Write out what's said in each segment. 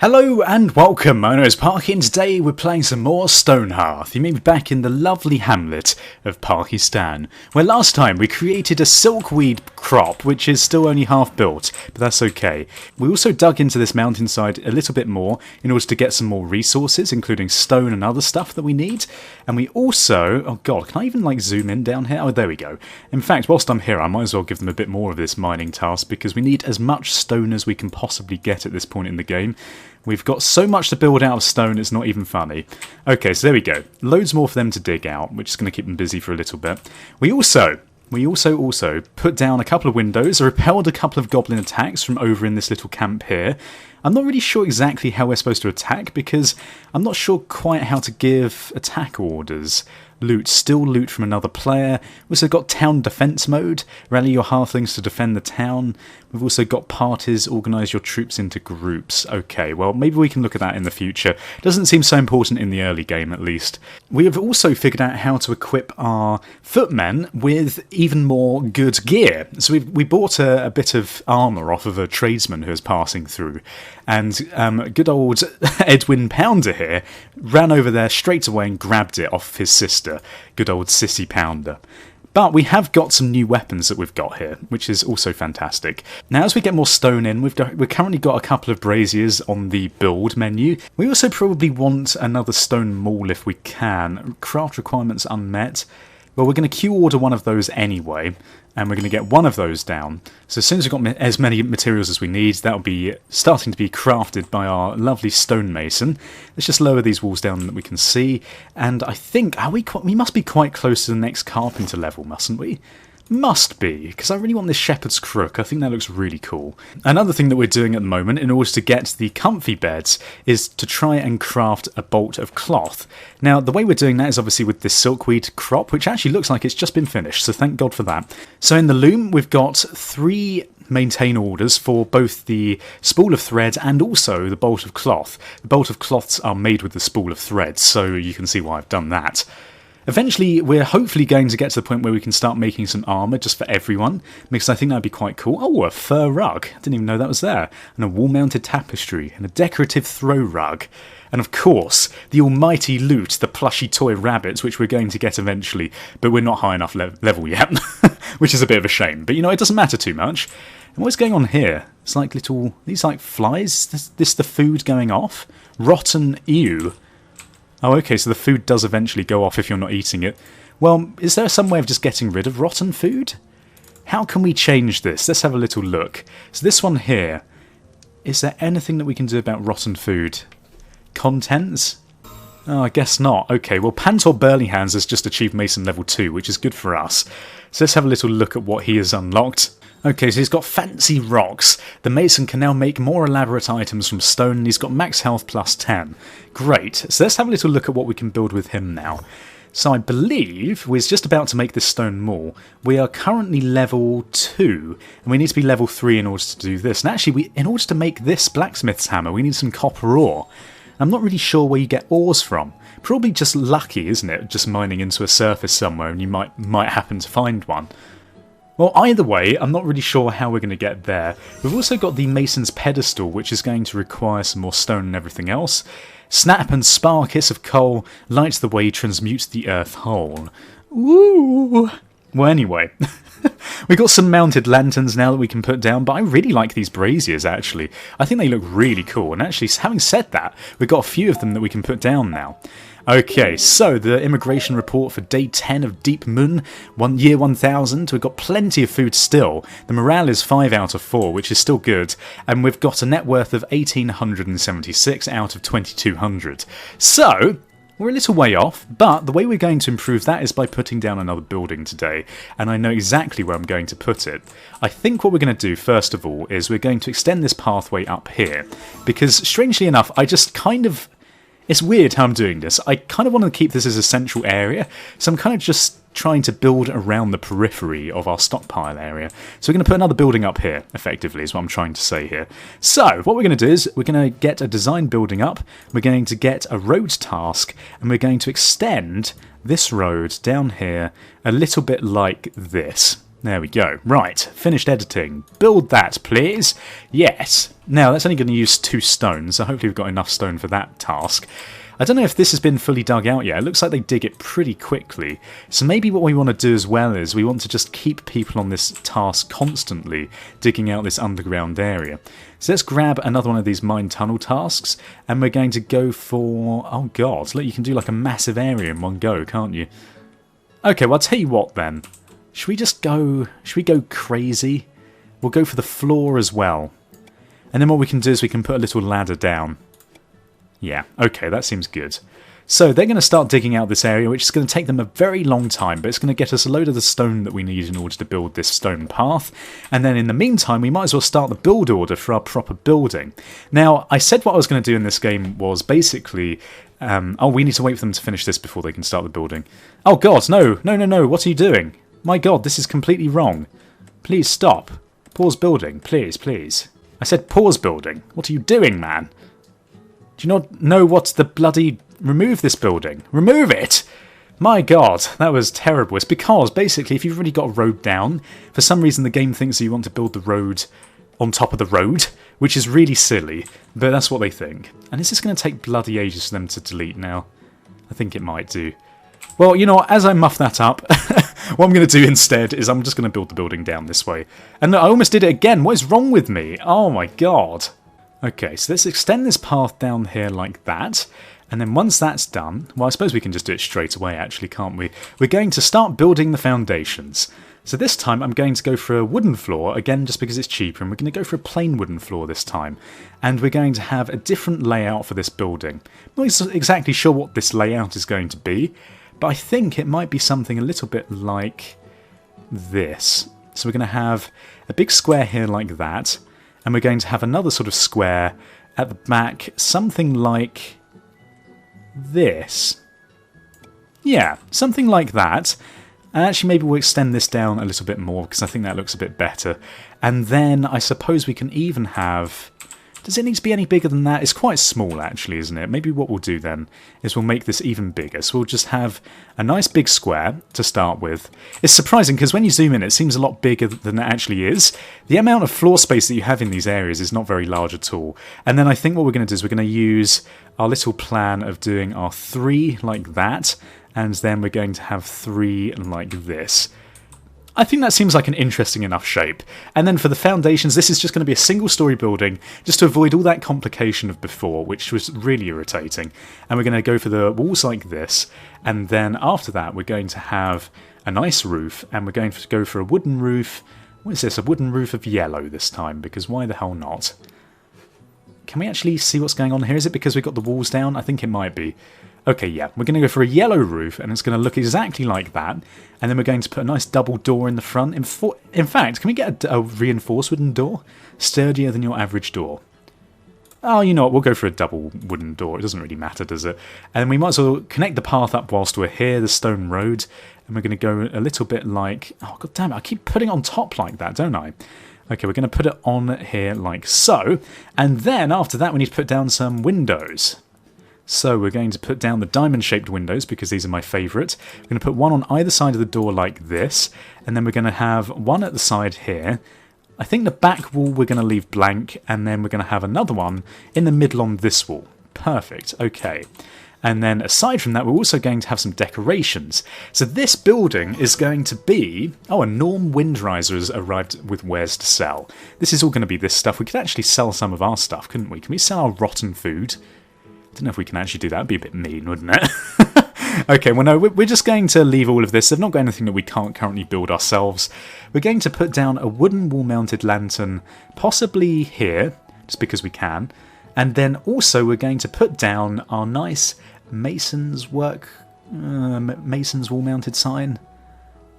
Hello and welcome, my name is Parky and today we're playing some more StoneHearth. You may be back in the lovely hamlet of Parkistan, where last time we created a silkweed crop which is still only half built, but that's okay. We also dug into this mountainside a little bit more in order to get some more resources, including stone and other stuff that we need. And we also, oh god, can I even zoom in down here? Oh, there we go. In fact, whilst I'm here I might as well give them a bit more of this mining task because we need as much stone as we can possibly get at this point in the game. We've got so much to build out of stone, it's not even funny. Okay, so there we go. Loads more for them to dig out, which is going to keep them busy for a little bit. We also put down a couple of windows, repelled a couple of goblin attacks from over in this little camp here. I'm not really sure exactly how we're supposed to attack, because I'm not sure quite how to give attack orders. Loot, still loot from another player. We've also got town defense mode, rally your halflings to defend the town. We've also got parties, organise your troops into groups. Okay, well maybe we can look at that in the future. Doesn't seem so important in the early game at least. We have also figured out how to equip our footmen with even more good gear. So we bought a bit of armour off of a tradesman who was passing through. And good old Edwin Pounder here ran over there straight away and grabbed it off his sister. Good old Sissy Pounder. But we have got some new weapons that we've got here, which is also fantastic. Now as we get more stone in, we've currently got a couple of braziers on the build menu. We also probably want another stone maul if we can. Craft requirements unmet. Well, we're going to queue order one of those anyway, and we're going to get one of those down. So as soon as we've got as many materials as we need, that'll be starting to be crafted by our lovely stonemason. Let's just lower these walls down that we can see, and I think we must be quite close to the next carpenter level, mustn't we? Must be, because I really want this shepherd's crook. I think that looks really cool. Another thing that we're doing at the moment in order to get the comfy beds is to try and craft a bolt of cloth. Now the way we're doing that is obviously with this silkweed crop, which actually looks like it's just been finished, so thank God for that. So in the loom we've got 3 maintain orders for both the spool of thread and also the bolt of cloth. The bolt of cloths are made with the spool of thread, so you can see why I've done that. Eventually, we're hopefully going to get to the point where we can start making some armour just for everyone, because I think that'd be quite cool. Oh, a fur rug. I didn't even know that was there. And a wall-mounted tapestry, and a decorative throw rug. And of course, the almighty loot, the plushy toy rabbits, which we're going to get eventually, but we're not high enough level yet, which is a bit of a shame. But you know, it doesn't matter too much. And what's going on here? It's like these like flies? This the food going off? Rotten ew. Oh, okay, so the food does eventually go off if you're not eating it. Well, is there some way of just getting rid of rotten food? How can we change this? Let's have a little look. So this one here, is there anything that we can do about rotten food? Contents? Oh, I guess not. Okay, well, Pantor Burleyhands has just achieved Mason level 2, which is good for us. So let's have a little look at what he has unlocked. Okay, so he's got fancy rocks. The mason can now make more elaborate items from stone, and he's got max health plus 10. Great. So let's have a little look at what we can build with him now. So I believe we're just about to make this stone maul. We are currently level 2, and we need to be level 3 in order to do this. And actually, in order to make this blacksmith's hammer, we need some copper ore. I'm not really sure where you get ores from. Probably just lucky, isn't it? Just mining into a surface somewhere, and you might happen to find one. Well, either way, I'm not really sure how we're going to get there. We've also got the Mason's Pedestal, which is going to require some more stone and everything else. Snap and spark, hiss of coal, light the way, transmute the earth whole. Ooh! Well, anyway, we've got some mounted lanterns now that we can put down, but I really like these braziers, actually. I think they look really cool, and actually, having said that, we've got a few of them that we can put down now. Okay, so the immigration report for day 10 of Deep Moon, year 1000. We've got plenty of food still. The morale is 5 out of 4, which is still good. And we've got a net worth of 1,876 out of 2,200. So, we're a little way off, but the way we're going to improve that is by putting down another building today. And I know exactly where I'm going to put it. I think what we're going to do, first of all, is we're going to extend this pathway up here. Because, strangely enough, I just kind of... It's weird how I'm doing this. I kind of want to keep this as a central area, so I'm kind of just trying to build around the periphery of our stockpile area. So we're going to put another building up here, effectively, is what I'm trying to say here. So, what we're going to do is, we're going to get a design building up, we're going to get a road task, and we're going to extend this road down here a little bit like this. There we go. Right, finished editing. Build that, please. Yes. Now, that's only going to use 2 stone, so hopefully we've got enough stone for that task. I don't know if this has been fully dug out yet. It looks like they dig it pretty quickly. So maybe what we want to do as well is we want to just keep people on this task constantly, digging out this underground area. So let's grab another one of these mine tunnel tasks, and we're going to go for... Oh god, look, you can do like a massive area in one go, can't you? Okay, well I'll tell you what then. Should we just go... Should we go crazy? We'll go for the floor as well. And then what we can do is we can put a little ladder down. Yeah, okay, that seems good. So they're going to start digging out this area, which is going to take them a very long time, but it's going to get us a load of the stone that we need in order to build this stone path. And then in the meantime, we might as well start the build order for our proper building. Now, I said what I was going to do in this game was basically... oh, we need to wait for them to finish this before they can start the building. Oh god, no, no, no, no, what are you doing? My god, this is completely wrong. Please stop. Pause building, please, please. I said pause building. What are you doing, man? Do you not know what's the bloody... Remove this building. Remove it! My god, that was terrible. It's because, basically, if you've already got a road down, for some reason the game thinks that you want to build the road on top of the road, which is really silly, but that's what they think. And is this going to take bloody ages for them to delete now? I think it might do. Well, you know what, as I muff that up, what I'm going to do instead is I'm just going to build the building down this way. And I almost did it again. What is wrong with me? Oh my god. Okay, so let's extend this path down here like that. And then once that's done, well, I suppose we can just do it straight away, actually, can't we? We're going to start building the foundations. So this time I'm going to go for a wooden floor, again, just because it's cheaper, and we're going to go for a plain wooden floor this time. And we're going to have a different layout for this building. I'm not exactly sure what this layout is going to be, but I think it might be something a little bit like this. So we're going to have a big square here like that, and we're going to have another sort of square at the back, something like this. Yeah, something like that. And actually maybe we'll extend this down a little bit more because I think that looks a bit better. And then I suppose we can even have... Does it need to be any bigger than that? It's quite small actually, isn't it? Maybe what we'll do then is we'll make this even bigger. So we'll just have a nice big square to start with. It's surprising because when you zoom in it seems a lot bigger than it actually is. The amount of floor space that you have in these areas is not very large at all. And then I think what we're going to do is we're going to use our little plan of doing our 3 like that. And then we're going to have 3 like this. I think that seems like an interesting enough shape. And then for the foundations, this is just going to be a single-story building, just to avoid all that complication of before, which was really irritating. And we're going to go for the walls like this, and then after that we're going to have a nice roof, and we're going to go for a wooden roof. What is this? A wooden roof of yellow this time, because why the hell not? Can we actually see what's going on here? Is it because we've got the walls down? I think it might be. Okay, yeah, we're going to go for a yellow roof, and it's going to look exactly like that. And then we're going to put a nice double door in the front. In fact, can we get a reinforced wooden door? Sturdier than your average door. Oh, you know what, we'll go for a double wooden door. It doesn't really matter, does it? And we might as well connect the path up whilst we're here, the stone road. And we're going to go a little bit like... Oh, god damn it, I keep putting it on top like that, don't I? Okay, we're going to put it on here like so. And then, after that, we need to put down some windows. So we're going to put down the diamond-shaped windows because these are my favourite. We're going to put one on either side of the door like this, and then we're going to have one at the side here. I think the back wall we're going to leave blank, and then we're going to have another one in the middle on this wall. Perfect, okay. And then aside from that, we're also going to have some decorations. So this building is going to be... Oh, a Norm Windriser has arrived with wares to sell. This is all going to be this stuff. We could actually sell some of our stuff, couldn't we? Can we sell our rotten food? I don't know if we can actually do that. That'd be a bit mean, wouldn't it? Okay, well no, we're just going to leave all of this. They've not got anything that we can't currently build ourselves. We're going to put down a wooden wall-mounted lantern, possibly here, just because we can. And then also we're going to put down our nice Mason's wall-mounted sign.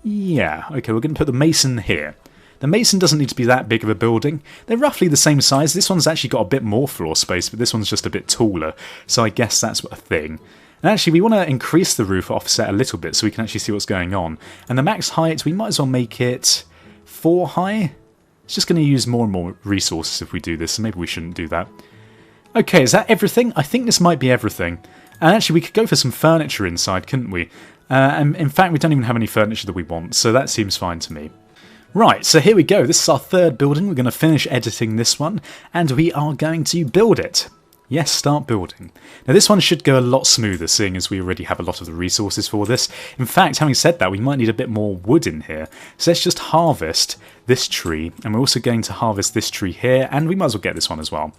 Yeah, okay, we're going to put the Mason here. The Mason doesn't need to be that big of a building. They're roughly the same size. This one's actually got a bit more floor space, but this one's just a bit taller. So I guess that's a thing. And actually, we want to increase the roof offset a little bit so we can actually see what's going on. And the max height, we might as well make it 4 high. It's just going to use more and more resources if we do this, so maybe we shouldn't do that. Okay, is that everything? I think this might be everything. And actually, we could go for some furniture inside, couldn't we? And in fact, we don't even have any furniture that we want, so that seems fine to me. Right, so here we go. This is our third building. We're going to finish editing this one, and we are going to build it. Yes, start building. Now this one should go a lot smoother, seeing as we already have a lot of the resources for this. In fact, having said that, we might need a bit more wood in here. So let's just harvest this tree, and we're also going to harvest this tree here, and we might as well get this one as well.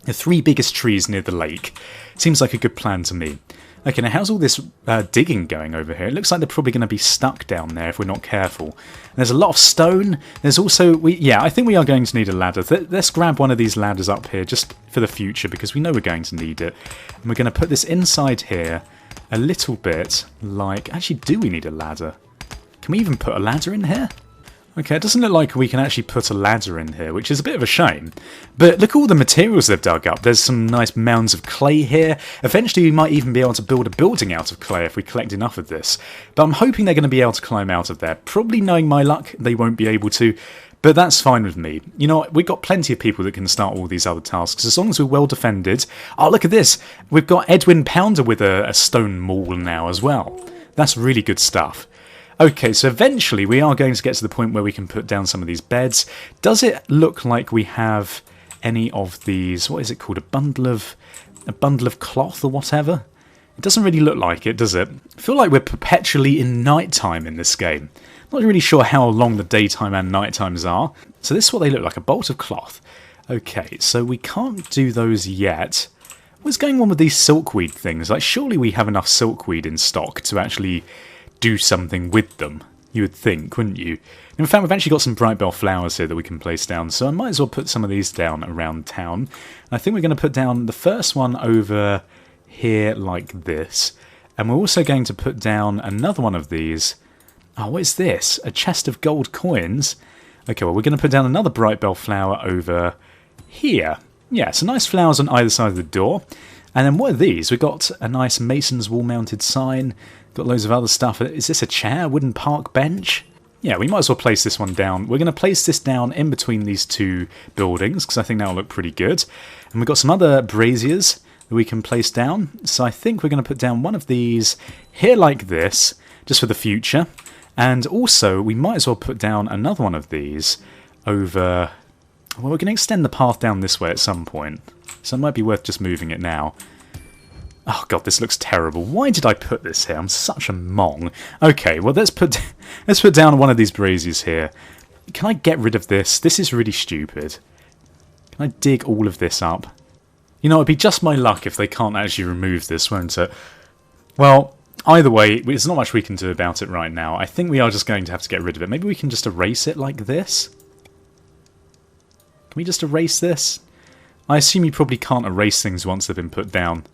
The 3 biggest trees near the lake. Seems like a good plan to me. Okay, now how's all this digging going over here? It looks like they're probably going to be stuck down there if we're not careful. And there's a lot of stone. There's also... yeah, I think we are going to need a ladder. Let's grab one of these ladders up here just for the future because we know we're going to need it. And we're going to put this inside here a little bit like... Actually, do we need a ladder? Can we even put a ladder in here? Okay, it doesn't look like we can actually put a ladder in here, which is a bit of a shame. But look at all the materials they've dug up. There's some nice mounds of clay here. Eventually we might even be able to build a building out of clay if we collect enough of this. But I'm hoping they're going to be able to climb out of there. Probably knowing my luck, they won't be able to. But that's fine with me. You know what? We've got plenty of people that can start all these other tasks, as long as we're well defended. Oh, look at this. We've got Edwin Pounder with a stone maul now as well. That's really good stuff. Okay, so eventually we are going to get to the point where we can put down some of these beds. Does it look like we have any of these, what is it called, a bundle of cloth or whatever? It doesn't really look like it, does it? I feel like we're perpetually in nighttime in this game. Not really sure how long the daytime and night times are. So this is what they look like, a bolt of cloth. Okay, so we can't do those yet. What's going on with these silkweed things? Like, surely we have enough silkweed in stock to actually do something with them, you would think, wouldn't you? In fact, we've actually got some bright bell flowers here that we can place down, so I might as well put some of these down around town. And I think we're going to put down the first one over here like this, and we're also going to put down another one of these. Oh, what is this? A chest of gold coins? Okay, well, we're going to put down another bright bell flower over here. Yeah, so nice flowers on either side of the door. And then what are these? We've got a nice mason's wall-mounted sign. Got loads of other stuff. Is this a chair? A wooden park bench? Yeah, we might as well place this one down. We're going to place this down in between these 2 buildings because I think that'll look pretty good. And we've got some other braziers that we can place down. So I think we're going to put down one of these here like this, just for the future. And also, we might as well put down another one of these over... Well, we're going to extend the path down this way at some point. So it might be worth just moving it now. Oh god, this looks terrible. Why did I put this here? I'm such a mong. Okay, well let's put down one of these braziers here. Can I get rid of this? This is really stupid. Can I dig all of this up? You know, it'd be just my luck if they can't actually remove this, won't it? Well, either way, there's not much we can do about it right now. I think we are just going to have to get rid of it. Maybe we can just erase it like this? Can we just erase this? I assume you probably can't erase things once they've been put down.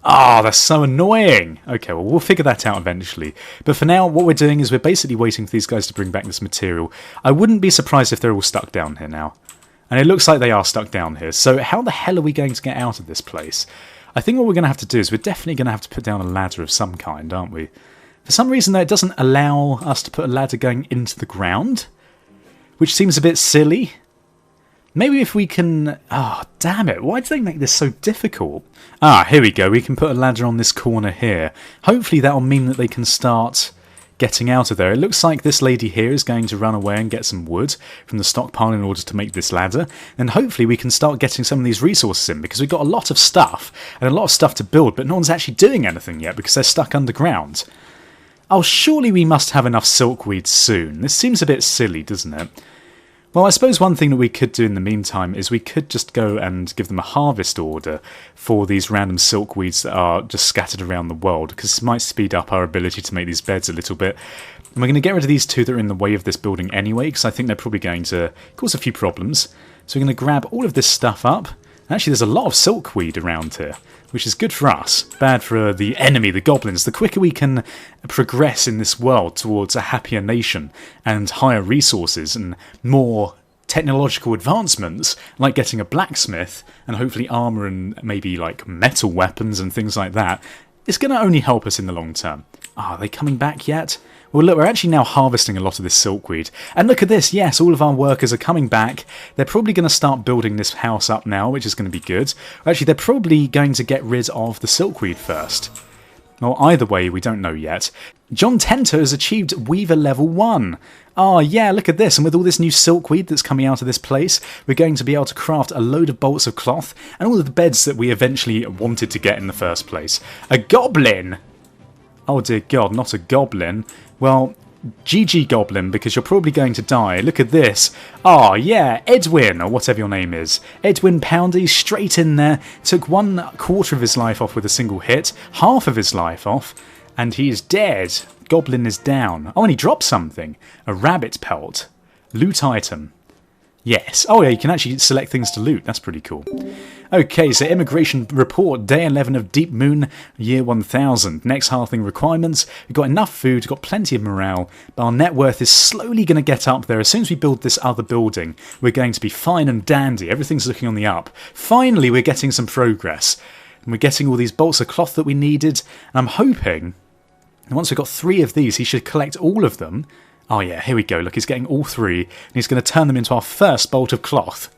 Ah, that's so annoying! Okay, well, we'll figure that out eventually. But for now, what we're doing is we're basically waiting for these guys to bring back this material. I wouldn't be surprised if they're all stuck down here now. And it looks like they are stuck down here. So how the hell are we going to get out of this place? I think what we're going to have to do is we're definitely going to have to put down a ladder of some kind, aren't we? For some reason, though, it doesn't allow us to put a ladder going into the ground, which seems a bit silly. Maybe if we can... Oh, damn it. Why do they make this so difficult? Ah, here we go. We can put a ladder on this corner here. Hopefully that will mean that they can start getting out of there. It looks like this lady here is going to run away and get some wood from the stockpile in order to make this ladder. And hopefully we can start getting some of these resources in, because we've got a lot of stuff and a lot of stuff to build, but no one's actually doing anything yet because they're stuck underground. Oh, surely we must have enough silkweed soon. This seems a bit silly, doesn't it? Well, I suppose one thing that we could do in the meantime is we could just go and give them a harvest order for these random silkweeds that are just scattered around the world, because this might speed up our ability to make these beds a little bit. And we're going to get rid of these 2 that are in the way of this building anyway, because I think they're probably going to cause a few problems. So we're going to grab all of this stuff up. Actually, there's a lot of silkweed around here, which is good for us, bad for the enemy, the goblins. The quicker we can progress in this world towards a happier nation and higher resources and more technological advancements, like getting a blacksmith and hopefully armour and maybe like metal weapons and things like that, it's going to only help us in the long term. Are they coming back yet? Well, look, we're actually now harvesting a lot of this silkweed. And look at this, yes, all of our workers are coming back. They're probably going to start building this house up now, which is going to be good. Actually, they're probably going to get rid of the silkweed first, Well, either way, we don't know yet. John Tento has achieved Weaver level 1. Oh yeah, look at this, and with all this new silkweed that's coming out of this place, we're going to be able to craft a load of bolts of cloth, and all of the beds that we eventually wanted to get in the first place. A goblin! Oh dear God, not a goblin. Well, GG Goblin, because you're probably going to die. Look at this. Oh yeah, Edwin, or whatever your name is. Edwin Poundy, straight in there. Took 1/4 of his life off with a single hit. Half of his life off. And he is dead. Goblin is down. Oh, and he dropped something. A rabbit pelt. Loot item. Yes. Oh yeah, you can actually select things to loot. That's pretty cool. Okay, so immigration report, day 11 of Deep Moon, year 1000. Next halving requirements. We've got enough food, we've got plenty of morale, but our net worth is slowly going to get up there. As soon as we build this other building, we're going to be fine and dandy. Everything's looking on the up. Finally, we're getting some progress. And we're getting all these bolts of cloth that we needed. And I'm hoping, once we've got 3 of these, he should collect all of them. Oh yeah, here we go. Look, he's getting all 3, and he's going to turn them into our first bolt of cloth.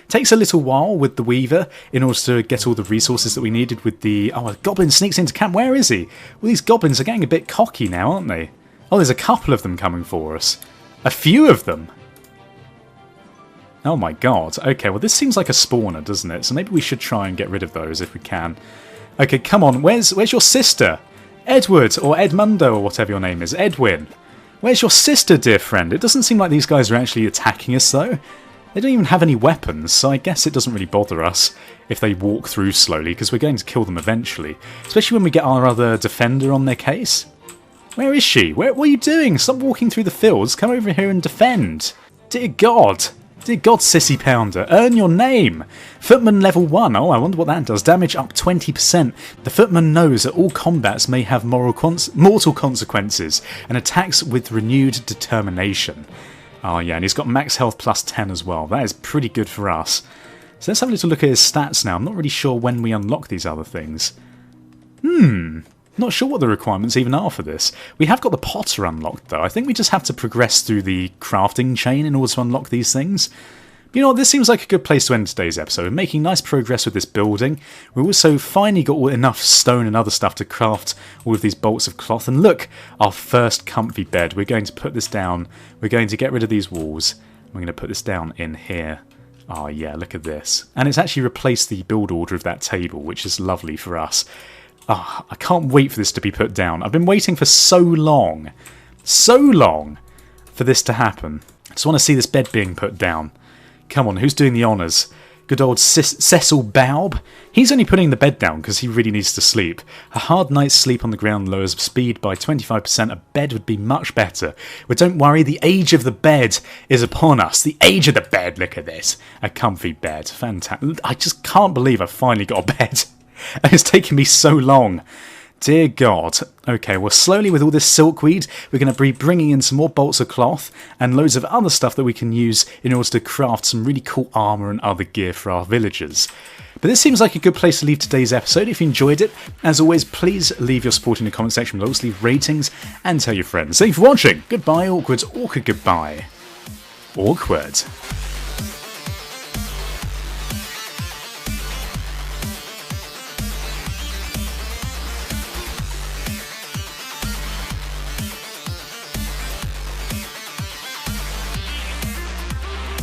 Takes a little while with the Weaver in order to get all the resources that we needed with the... Oh, a goblin sneaks into camp. Where is he? Well, these goblins are getting a bit cocky now, aren't they? Oh, there's a couple of them coming for us. A few of them. Oh my God. Okay, well this seems like a spawner, doesn't it? So maybe we should try and get rid of those if we can. Okay, come on. Where's your sister? Edward, or Edmundo, or whatever your name is. Edwin. Where's your sister, dear friend? It doesn't seem like these guys are actually attacking us, though. They don't even have any weapons, so I guess it doesn't really bother us if they walk through slowly, because we're going to kill them eventually. Especially when we get our other defender on their case. Where is she? What are you doing? Stop walking through the fields. Come over here and defend. Dear God. Dear God, Sissy Pounder. Earn your name. Footman level 1. Oh, I wonder what that does. Damage up 20%. The Footman knows that all combats may have mortal consequences and attacks with renewed determination. Oh yeah, and he's got max health plus 10 as well. That is pretty good for us. So let's have a little look at his stats now. I'm not really sure when we unlock these other things. Not sure what the requirements even are for this. We have got the Potter unlocked though. I think we just have to progress through the crafting chain in order to unlock these things. But you know what, this seems like a good place to end today's episode. We're making nice progress with this building. We've also finally got enough stone and other stuff to craft all of these bolts of cloth. And look, our first comfy bed. We're going to put this down. We're going to get rid of these walls. We're going to put this down in here. Oh yeah, look at this. And it's actually replaced the build order of that table, which is lovely for us. Oh, I can't wait for this to be put down. I've been waiting for so long for this to happen. I just want to see this bed being put down. Come on, who's doing the honours? Good old Cecil Baub. He's only putting the bed down because he really needs to sleep. A hard night's sleep on the ground lowers speed by 25%. A bed would be much better. But don't worry, the age of the bed is upon us. The age of the bed, look at this. A comfy bed. Fantastic. I just can't believe I finally got a bed. And it's taken me so long. Dear God. Okay, well slowly with all this silkweed, we're going to be bringing in some more bolts of cloth and loads of other stuff that we can use in order to craft some really cool armour and other gear for our villagers. But this seems like a good place to leave today's episode. If you enjoyed it, as always, please leave your support in the comment section below, leave ratings and tell your friends. Thank you for watching. Goodbye, awkward, awkward, goodbye. Awkward.